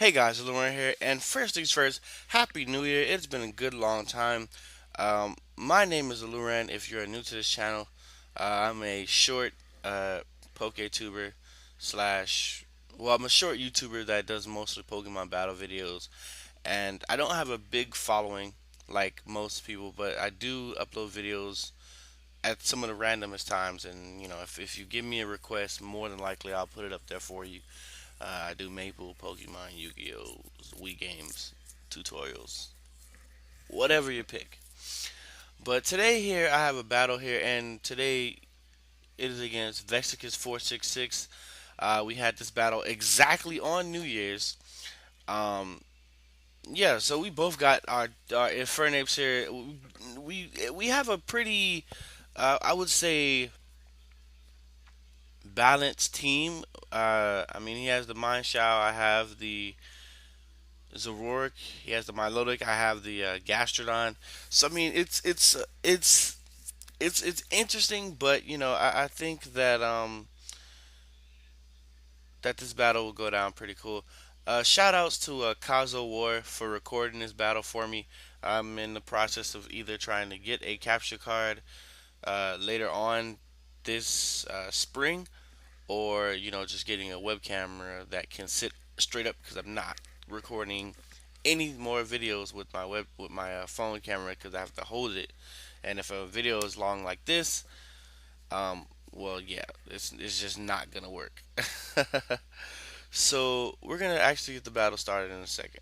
Hey guys, Aluran here, and first things first, Happy New Year. It's been a good long time. My name is Aluran. If you're new to this channel, I'm a short PokeTuber slash, I'm a short YouTuber that does mostly Pokemon battle videos, and I don't have a big following like most people, but I do upload videos at some of the randomest times, and if you give me a request, more than likely I'll put it up there for you. I do Maple, Pokemon, Yu-Gi-Oh, Wii games, tutorials, whatever you pick. But today here I have a battle here, and today it is against Vexacus466. We had this battle exactly on New Year's. Um, yeah, so we both got our Infernape's here. We have a pretty, I would say, balanced team. I mean, he has the Mind Shao. I have the Zoroark. He has the Milotic. I have the Gastrodon. So I mean, it's interesting, but I think that this battle will go down pretty cool. Shout outs to Kazo War for recording this battle for me. I'm in the process of either trying to get a capture card later on this spring, or just getting a web camera that can sit straight up because I'm not recording any more videos with my phone camera because I have to hold it. And if a video is long like this, well, yeah, it's just not gonna work. So we're gonna actually get the battle started in a second.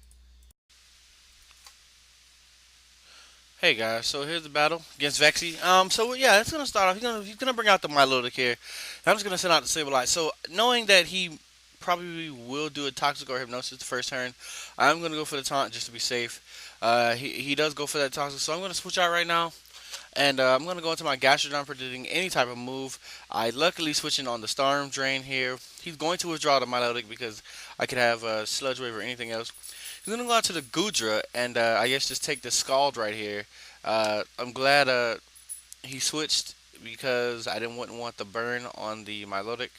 Hey guys, so here's the battle against Vexy. So yeah, it's gonna start off. He's gonna bring out the Milotic here. I'm just gonna send out the Sableye. So knowing that he probably will do a Toxic or Hypnosis the first turn, I'm gonna go for the taunt just to be safe. He does go for that Toxic, so I'm gonna switch out right now. And I'm going to go into my Gastrodon predicting any type of move. I luckily switching on the Storm Drain here. He's going to withdraw the Milotic because I could have Sludge Wave or anything else. He's going to go out to the Goodra and I guess just take the Scald right here. I'm glad he switched because I didn't want the burn on the Milotic.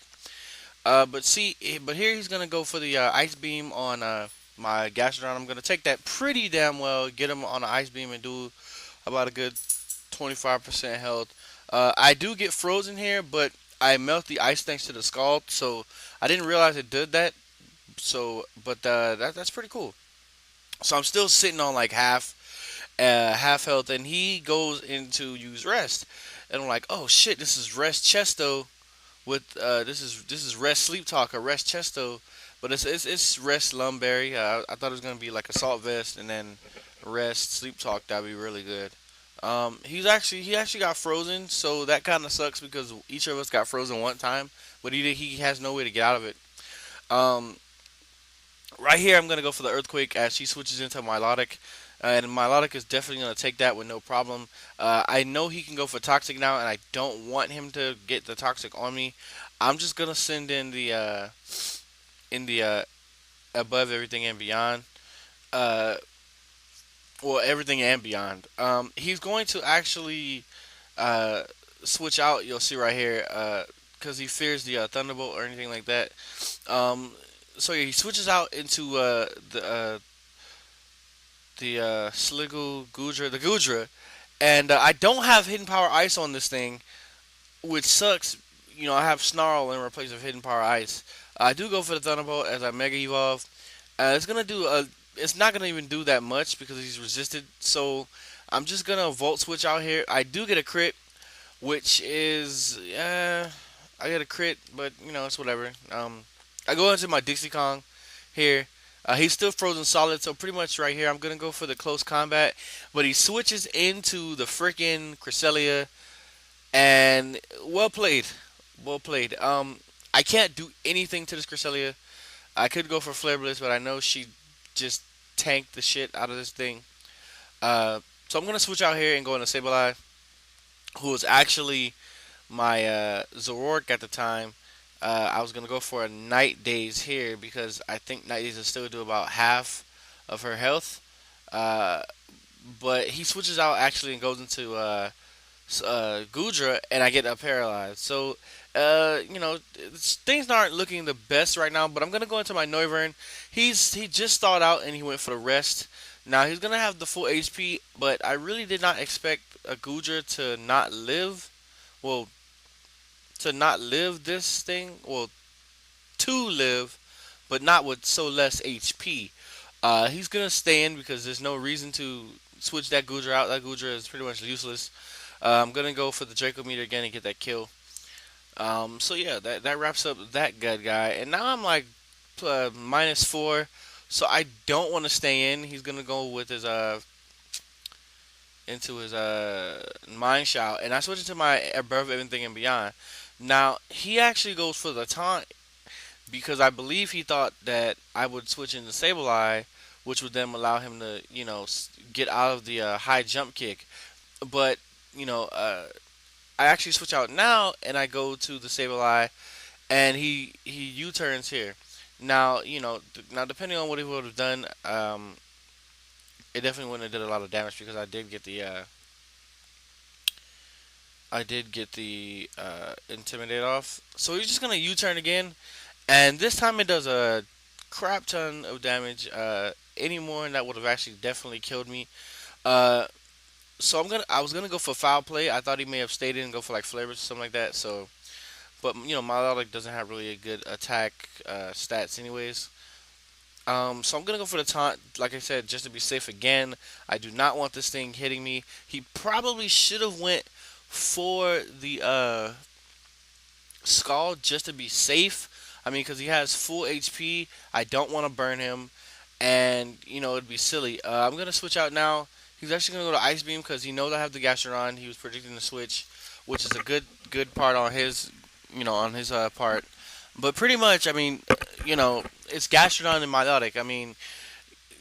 But here he's going to go for the Ice Beam on my Gastrodon. I'm going to take that pretty damn well, get him on the Ice Beam and do about a good 25% health. I do get frozen here, but I melt the ice thanks to the scald, so I didn't realize it did that. So, but that's pretty cool. So I'm still sitting on like half health, and he goes into use rest, and I'm like, oh shit, this is rest chesto with this is rest sleep talk or rest chesto, but it's rest lumberry. I thought it was gonna be like assault vest and then rest sleep talk. That'd be really good. He actually got frozen, so that kind of sucks because each of us got frozen one time, but he has no way to get out of it. Um, right here, I'm gonna go for the earthquake as she switches into Milotic, and Milotic is definitely gonna take that with no problem. I know he can go for toxic now, and I don't want him to get the toxic on me. I'm just gonna send in the above everything and beyond. Uh, well, everything and beyond. He's going to actually uh, switch out. You'll see right here because he fears the thunderbolt or anything like that. Um, so yeah, he switches out into the Sliggoo Gudra, the Gudra, and I don't have hidden power ice on this thing, which sucks. I have Snarl in replace of hidden power ice. I do go for the thunderbolt as I mega evolve. It's gonna do a. It's not gonna even do that much because he's resisted. So I'm just gonna volt switch out here. I do get a crit, which is I get a crit, but it's whatever. I go into my Dixie Kong here. He's still frozen solid, so pretty much right here I'm gonna go for the close combat. But he switches into the freaking Cresselia, and well played, well played. I can't do anything to this Cresselia. I could go for Flare Blitz, but I know she just tanked the shit out of this thing. So I'm gonna switch out here and go into Sableye, who was actually my Zoroark at the time. I was gonna go for a Night Daze here because I think Night Daze will still do about half of her health. Uh, but he switches out actually and goes into Gudra, and I get paralyzed. So things aren't looking the best right now. But I'm gonna go into my Noivern. He just thawed out and he went for the rest. Now he's gonna have the full HP, but I really did not expect a Goodra to not live. Well, to not live this thing. Well, to live, but not with so less HP. He's gonna stay in because there's no reason to switch that Goodra out. That Goodra is pretty much useless. I'm gonna go for the Draco meter again and get that kill. So yeah, that wraps up that good guy. And now I'm like -4, so I don't want to stay in. He's gonna go with his into his mine shout, and I switch into my above everything and beyond. Now he actually goes for the taunt because I believe he thought that I would switch into Sableye, which would then allow him to get out of the high jump kick. But you know, I actually switch out now and I go to the Sableye, and he U-turns here. Now now depending on what he would have done, it definitely wouldn't have did a lot of damage because I did get the intimidate off. So he's just gonna U-turn again, and this time it does a crap ton of damage. Any more, and that would have actually definitely killed me. Uh, so I was gonna go for foul play. I thought he may have stayed in and go for like flavors or something like that. So, but Milotic doesn't have really a good attack stats anyways. So I'm gonna go for the taunt, like I said, just to be safe again. I do not want this thing hitting me. He probably should have went for the Skull just to be safe. I mean, because he has full HP. I don't want to burn him, and it'd be silly. I'm gonna switch out now. He's actually gonna go to Ice Beam because he knows I have the Gastrodon. He was predicting the switch, which is a good part on his part. But pretty much, I mean, it's Gastrodon and Milotic. I mean,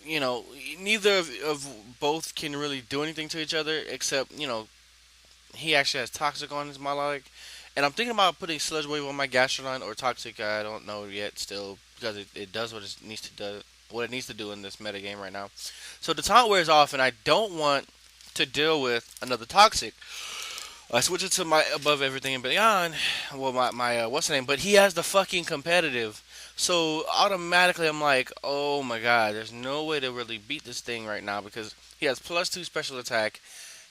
neither of both can really do anything to each other except he actually has Toxic on his Milotic. And I'm thinking about putting Sludge Wave on my Gastrodon or Toxic. I don't know yet still because it does what it needs to do. What it needs to do in this meta game right now. So the taunt wears off, and I don't want to deal with another Toxic. I switch it to my above everything and beyond. Well, my what's the name? But he has the fucking competitive. So automatically I'm like, oh my god, there's no way to really beat this thing right now because he has +2 special attack.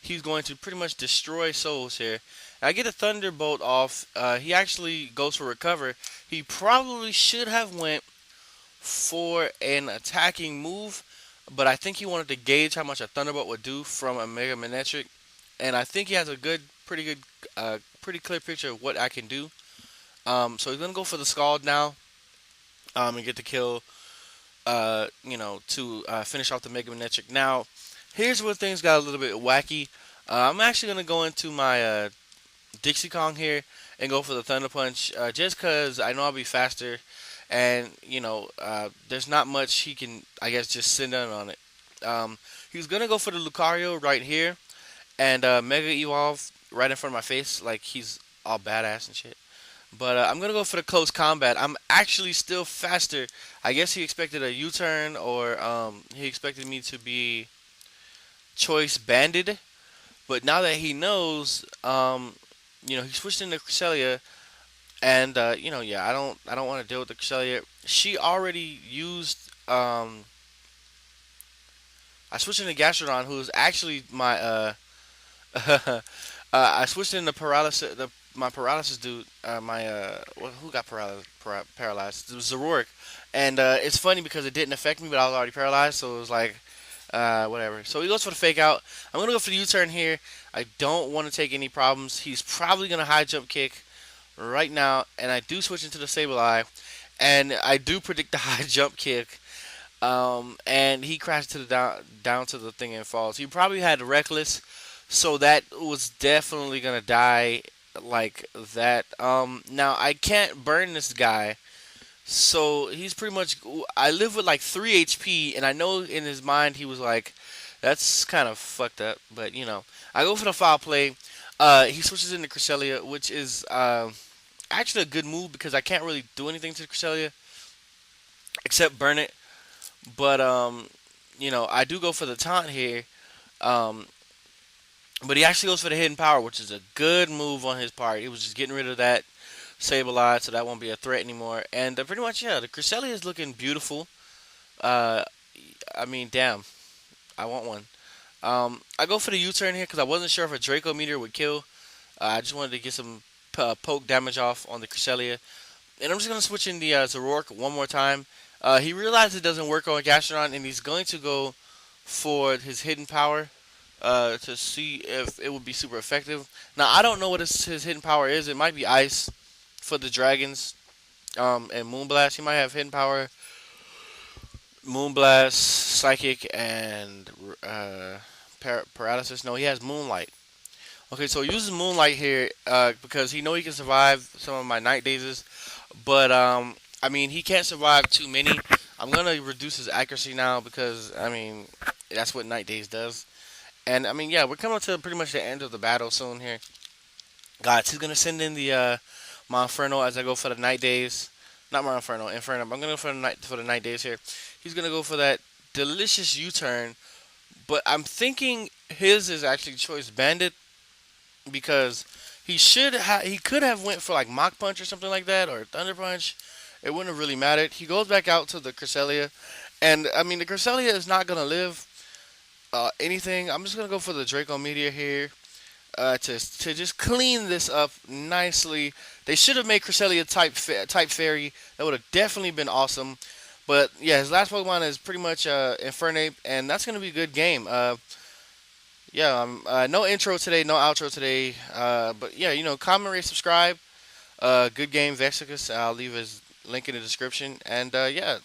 He's going to pretty much destroy souls here. I get a Thunderbolt off. He actually goes for recover. He probably should have went for an attacking move, but I think he wanted to gauge how much a Thunderbolt would do from a Mega Manectric, and I think he has a pretty clear picture of what I can do. So he's gonna go for the Scald now, and get the kill. To finish off the Mega Manectric. Now, here's where things got a little bit wacky. I'm actually gonna go into my Dixie Kong here and go for the Thunder Punch, just because I know I'll be faster, and there's not much he can, I guess, just send in on it. He's gonna go for the Lucario right here, and Mega Evolve right in front of my face, like he's all badass and shit. But I'm gonna go for the close combat. I'm actually still faster. I guess he expected a U-turn, or he expected me to be choice banded. But now that he knows, he switched into Cresselia, and yeah, I don't want to deal with the Cresselia. She already used. I switched into Gastrodon, who's actually my I switched into paralysis. My paralysis dude. Who got paralyzed? It was Zoroark, and it's funny because it didn't affect me, but I was already paralyzed, so it was like. Whatever. So he goes for the fake out. I'm going to go for the U-turn here. I don't want to take any problems. He's probably going to high jump kick right now. And I do switch into the Sableye. And I do predict the high jump kick. And he crashed to the down to the thing and falls. He probably had Reckless. So that was definitely going to die like that. Now, I can't burn this guy. So he's pretty much. I live with like 3 HP, and I know in his mind he was like, "That's kind of fucked up." But I go for the foul play. He switches into Cresselia, which is actually a good move because I can't really do anything to Cresselia except burn it. But I do go for the taunt here. But he actually goes for the hidden power, which is a good move on his part. He was just getting rid of that Sableye, so that won't be a threat anymore. And pretty much, yeah, the Cresselia is looking beautiful. Uh, I mean, damn, I want one. I go for the U-turn here because I wasn't sure if a Draco Meteor would kill. I just wanted to get some poke damage off on the Cresselia. And I'm just going to switch in the Zoroark one more time. He realized it doesn't work on Gastrodon, and he's going to go for his hidden power to see if it would be super effective. Now, I don't know what his hidden power is. It might be Ice for the Dragons and Moonblast. He might have hidden power, Moonblast, Psychic, and Paralysis. No, he has Moonlight. Okay, so he uses Moonlight here because he know he can survive some of my Night Dazes, but I mean he can't survive too many. I'm gonna reduce his accuracy now because I mean that's what Night Daze does. And I mean yeah, we're coming to pretty much the end of the battle soon here, guys. He's gonna send in the Monferno as I go for the Night Daze. Not Monferno, Inferno. I'm gonna go for the Night Daze here. He's gonna go for that delicious U-turn, but I'm thinking his is actually Choice Bandit because he could have went for like Mach Punch or something like that or Thunder Punch. It wouldn't have really mattered. He goes back out to the Cresselia, and I mean the Cresselia is not gonna live anything. I'm just gonna go for the Draco Meteor here to just clean this up nicely. They should have made Cresselia type Fairy. That would have definitely been awesome. But yeah, his last Pokemon is pretty much Infernape, and that's gonna be a good game. Yeah, no intro today, no outro today. But yeah, comment, rate, subscribe. Good game, Vexacus. I'll leave his link in the description. And yeah,